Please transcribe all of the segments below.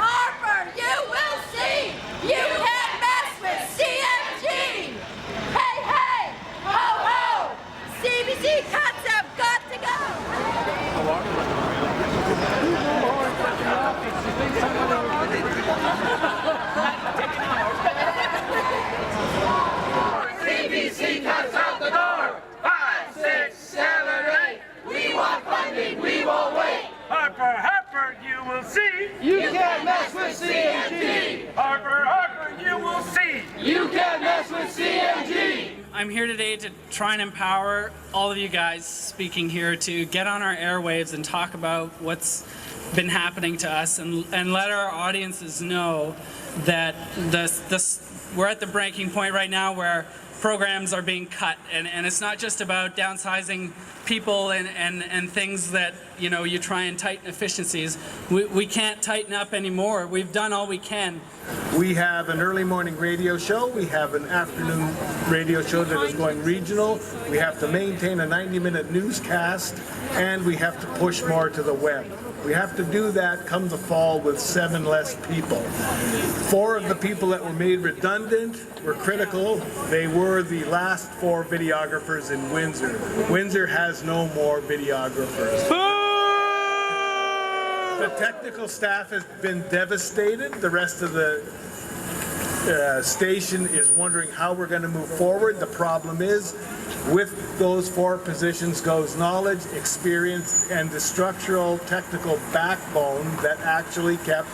Harper, you will see! You can't mess with CMG! Hey, hey! Ho, ho! CBC cuts have got to go! CBC cuts out the door! 5, 6, 7, 8! We want funding, we won't wait! Harper, you will see. You can't mess with CMG! Harper, you will see. You can't mess with CMG! I'm here today to try and empower all of you guys speaking here to get on our airwaves and talk about what's been happening to us and let our audiences know that we're at the breaking point right now where programs are being cut, and it's not just about downsizing people and things that, you know, you try and tighten efficiencies. We can't tighten up anymore. We've done all we can. We have an early morning radio show. We have an afternoon radio show that is going regional. We have to maintain a 90-minute newscast, and we have to push more to the web. We have to do that come the fall with 7 less people. 4 of the people that were made redundant were critical. They were the last 4 videographers in Windsor. Windsor has no more videographers. The technical staff has been devastated. The rest of the station is wondering how we're going to move forward. The problem is, with those 4 positions goes knowledge, experience, and the structural technical backbone that actually kept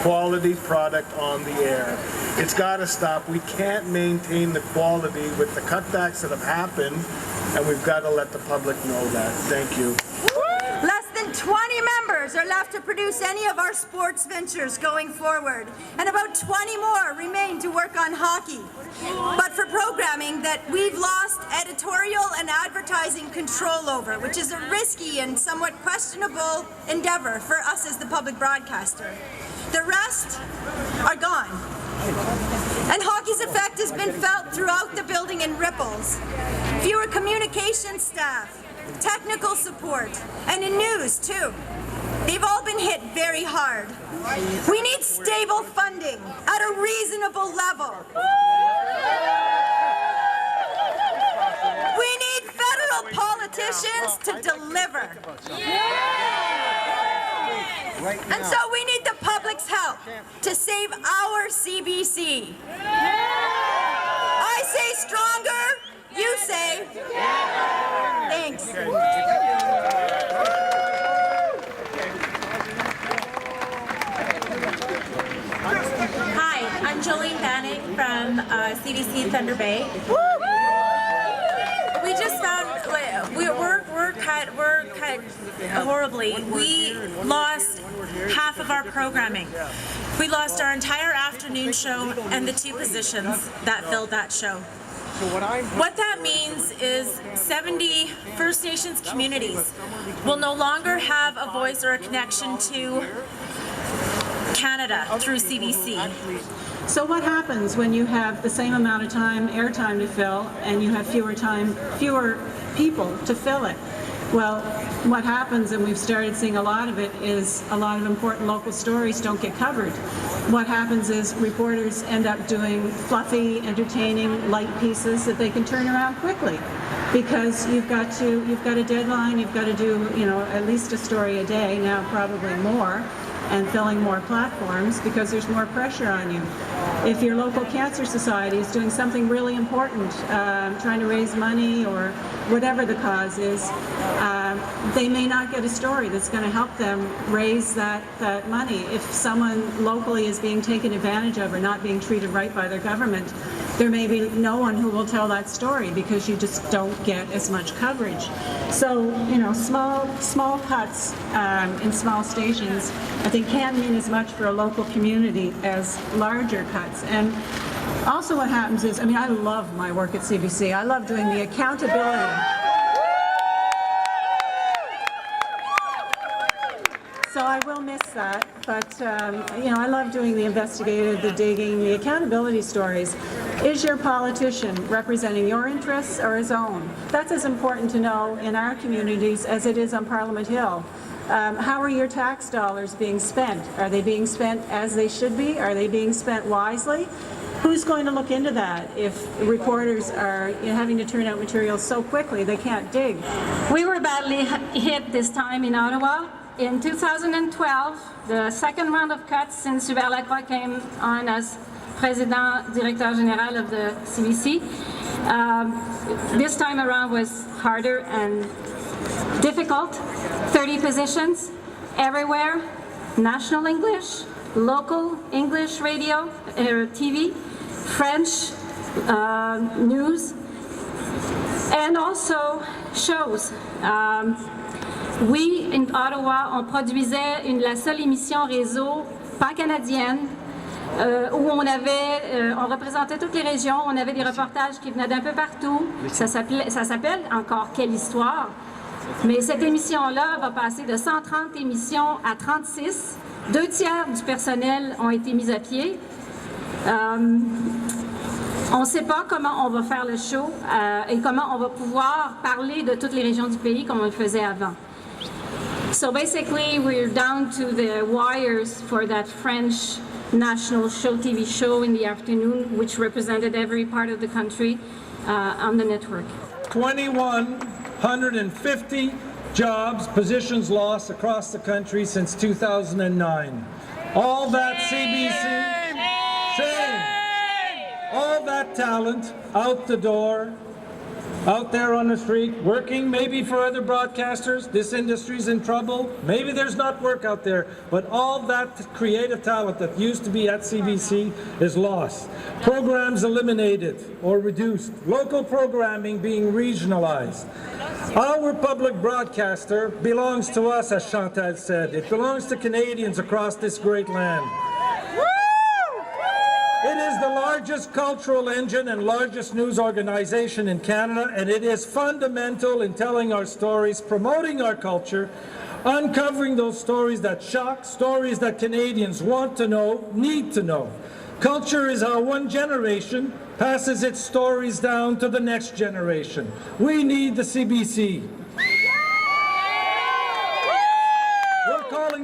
quality product on the air. It's got to stop. We can't maintain the quality with the cutbacks that have happened, and we've got to let the public know that. Thank you. Less than 20 members are left to produce any of our sports ventures going forward, and about 20 more remain to work on hockey. But for programming that we've lost editorial and advertising control over, which is a risky and somewhat questionable endeavor for us as the public broadcaster. The rest are gone. And hockey's effect has been felt throughout the building in ripples. Fewer communication staff, technical support, and in news too. They've all been hit very hard. We need stable funding at a reasonable level. We need federal politicians to deliver. And so we need the public's help to save our CBC. I say stronger, you say thanks. Hi, I'm Jolene from CBC Thunder Bay. We just found we're cut horribly. We lost half of our programming. We lost our entire afternoon show and the 2 positions that filled that show. What that means is 70 First Nations communities will no longer have a voice or a connection to Canada through CBC. So what happens when you have the same amount of time, airtime to fill, and you have fewer people to fill it? Well, what happens, and we've started seeing a lot of it, is a lot of important local stories don't get covered. What happens is reporters end up doing fluffy, entertaining, light pieces that they can turn around quickly, because you've got a deadline, you've got to do, at least a story a day, now probably more, and filling more platforms because there's more pressure on you. If your local cancer society is doing something really important, trying to raise money or whatever the cause is, they may not get a story that's going to help them raise that money. If someone locally is being taken advantage of or not being treated right by their government, there may be no one who will tell that story because you just don't get as much coverage. So, small cuts in small stations, I think, can mean as much for a local community as larger cuts. And also what happens is, I love my work at CBC. I love doing the accountability. So I will miss that, but I love doing the investigative, the digging, the accountability stories. Is your politician representing your interests or his own? That's as important to know in our communities as it is on Parliament Hill. How are your tax dollars being spent? Are they being spent as they should be? Are they being spent wisely? Who's going to look into that if reporters are having to turn out material so quickly they can't dig? We were badly hit this time in Ottawa. In 2012, the second round of cuts since Hubert Lacroix came on as Président Directeur Général of the CBC. This time around was harder and difficult. 30 positions everywhere, national English, local English radio, TV, French news, and also shows. Oui, in Ottawa, on produisait la seule émission réseau pan-canadienne où on représentait toutes les régions, on avait des reportages qui venaient d'un peu partout. Ça s'appelle encore Quelle histoire? Mais cette émission-là va passer de 130 émissions à 36. 2 tiers du personnel ont été mis à pied. On ne sait pas comment on va faire le show et comment on va pouvoir parler de toutes les régions du pays comme on le faisait avant. So basically, we're down to the wires for that French national show, TV show in the afternoon, which represented every part of the country on the network. 2,150 jobs, positions lost across the country since 2009. All that CBC, shame. All that talent out the door, out there on the street, working maybe for other broadcasters. This industry's in trouble. Maybe there's not work out there, but all that creative talent that used to be at CBC is lost. Programs eliminated or reduced. Local programming being regionalized. Our public broadcaster belongs to us, as Chantal said. It belongs to Canadians across this great land. It is the largest cultural engine and largest news organization in Canada, and it is fundamental in telling our stories, promoting our culture, uncovering those stories that shock, stories that Canadians want to know, need to know. Culture is how one generation passes its stories down to the next generation. We need the CBC.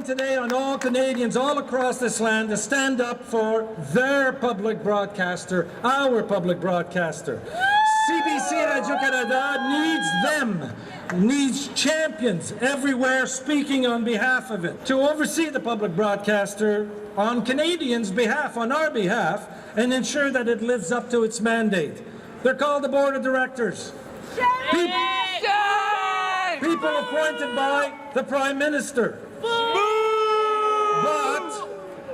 Today on all Canadians all across this land to stand up for their public broadcaster, our public broadcaster. CBC Radio-Canada needs them, needs champions everywhere speaking on behalf of it, to oversee the public broadcaster on Canadians' behalf, on our behalf, and ensure that it lives up to its mandate. They're called the Board of Directors. People appointed by the Prime Minister. But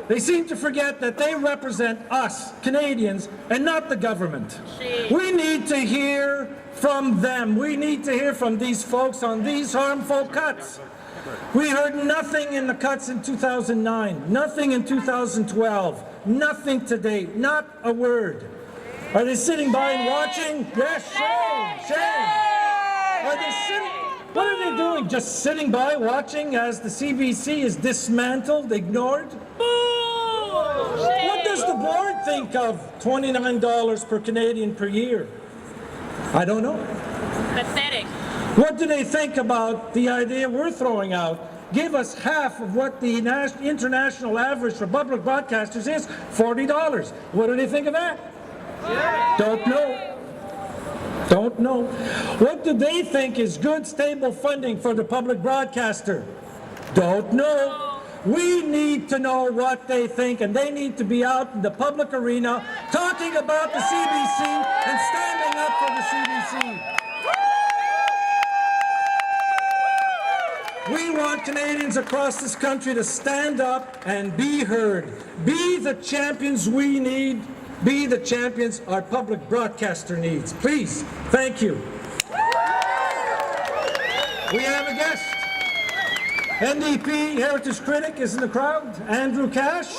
they seem to forget that they represent us, Canadians, and not the government. We need to hear from them. We need to hear from these folks on these harmful cuts. We heard nothing in the cuts in 2009, nothing in 2012, nothing to date, not a word. Are they sitting by and watching? Yes, shame. Are they sitting? What are they doing? Just sitting by watching as the CBC is dismantled, ignored? What does the board think of $29 per Canadian per year? I don't know. Pathetic. What do they think about the idea we're throwing out? Give us half of what the international average for public broadcasters is, $40. What do they think of that? Don't know. Don't know. What do they think is good, stable funding for the public broadcaster? Don't know. We need to know what they think, and they need to be out in the public arena talking about the CBC and standing up for the CBC. We want Canadians across this country to stand up and be heard. Be the champions we need. Be the champions our public broadcaster needs. Please, thank you. We have a guest. NDP Heritage Critic is in the crowd, Andrew Cash.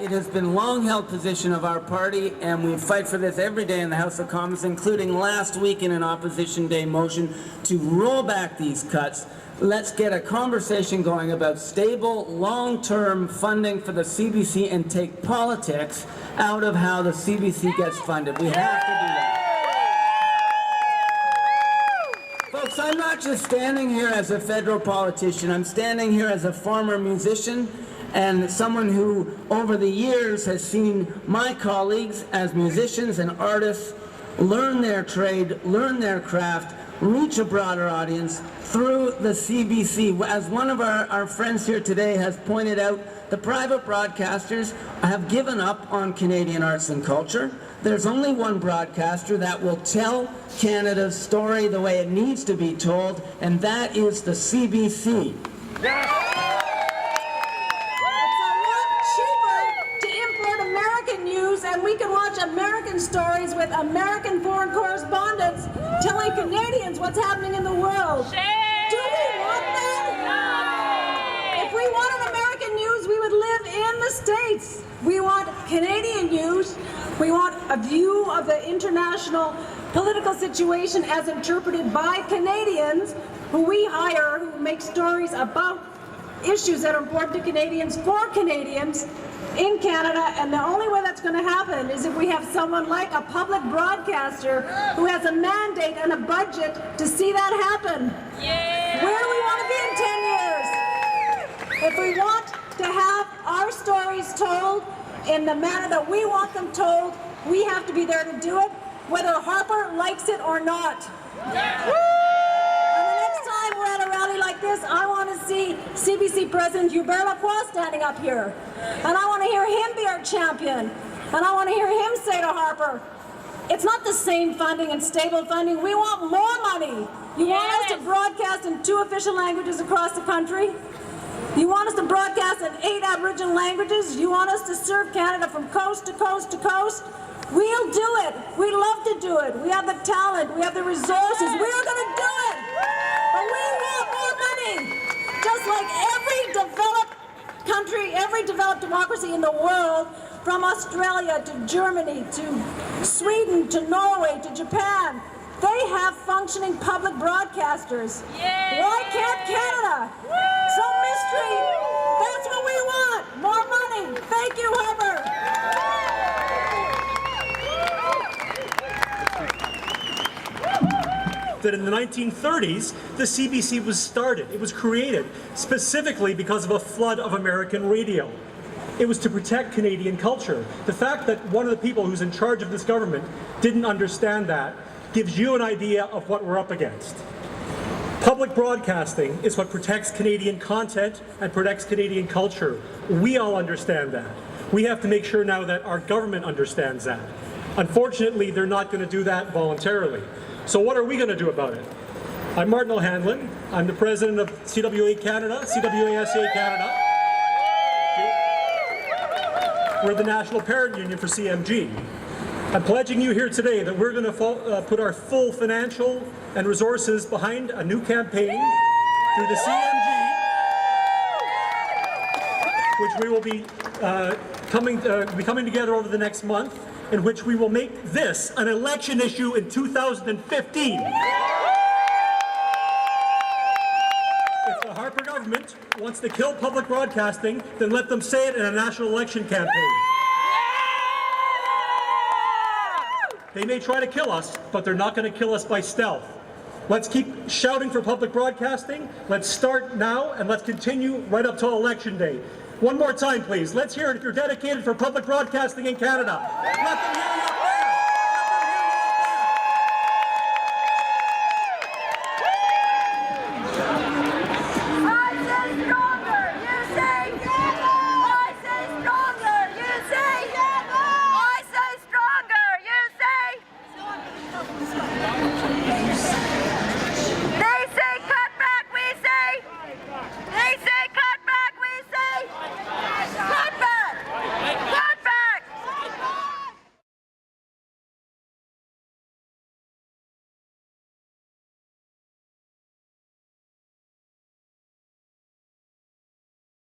It has been long-held position of our party, and we fight for this every day in the House of Commons, including last week in an Opposition Day motion to roll back these cuts. Let's get a conversation going about stable, long-term funding for the CBC and take politics out of how the CBC gets funded. We have to do that. Folks, I'm not just standing here as a federal politician. I'm standing here as a former musician and someone who, over the years, has seen my colleagues as musicians and artists learn their trade, learn their craft, reach a broader audience through the CBC. As one of our friends here today has pointed out, the private broadcasters have given up on Canadian arts and culture. There's only one broadcaster that will tell Canada's story the way it needs to be told, and that is the CBC. And we can watch American stories with American foreign correspondents telling Canadians what's happening in the world. Do we want that? If we wanted American news, we would live in the States. We want Canadian news. We want a view of the international political situation as interpreted by Canadians who we hire, who make stories about issues that are important to Canadians for Canadians in Canada, and the only way that's going to happen is if we have someone like a public broadcaster who has a mandate and a budget to see that happen. Yeah. Where do we want to be in 10 years? If we want to have our stories told in the manner that we want them told, we have to be there to do it, whether Harper likes it or not. Yeah. We're at a rally like this, I want to see CBC President Hubert Lacroix standing up here. And I want to hear him be our champion. And I want to hear him say to Harper, it's not the same funding and stable funding, we want more money. You want us to broadcast in 2 official languages across the country? You want us to broadcast in 8 Aboriginal languages? You want us to serve Canada from coast to coast to coast? We'll do it. We love to do it. We have the talent. We have the resources. We're going to do it. But we want more money. Just like every developed country, every developed democracy in the world, from Australia to Germany to Sweden to Norway to Japan, they have functioning public broadcasters. Yeah. Why can't Canada? Some mystery. That's what we want. More money. Thank you, Harper. That in the 1930s, the CBC was started. It was created specifically because of a flood of American radio. It was to protect Canadian culture. The fact that one of the people who's in charge of this government didn't understand that gives you an idea of what we're up against. Public broadcasting is what protects Canadian content and protects Canadian culture. We all understand that. We have to make sure now that our government understands that. Unfortunately, they're not going to do that voluntarily. So what are we going to do about it? I'm Martin O'Hanlon. I'm the president of CWA Canada, CWASA Canada. We're the National Parent Union for CMG. I'm pledging you here today that we're going to put our full financial and resources behind a new campaign through the CMG, which we will be coming together over the next month, in which we will make this an election issue in 2015. If the Harper government wants to kill public broadcasting, then let them say it in a national election campaign. They may try to kill us, but they're not going to kill us by stealth. Let's keep shouting for public broadcasting. Let's start now, and let's continue right up till Election Day. One more time, please. Let's hear it if you're dedicated for public broadcasting in Canada. Let them hear it.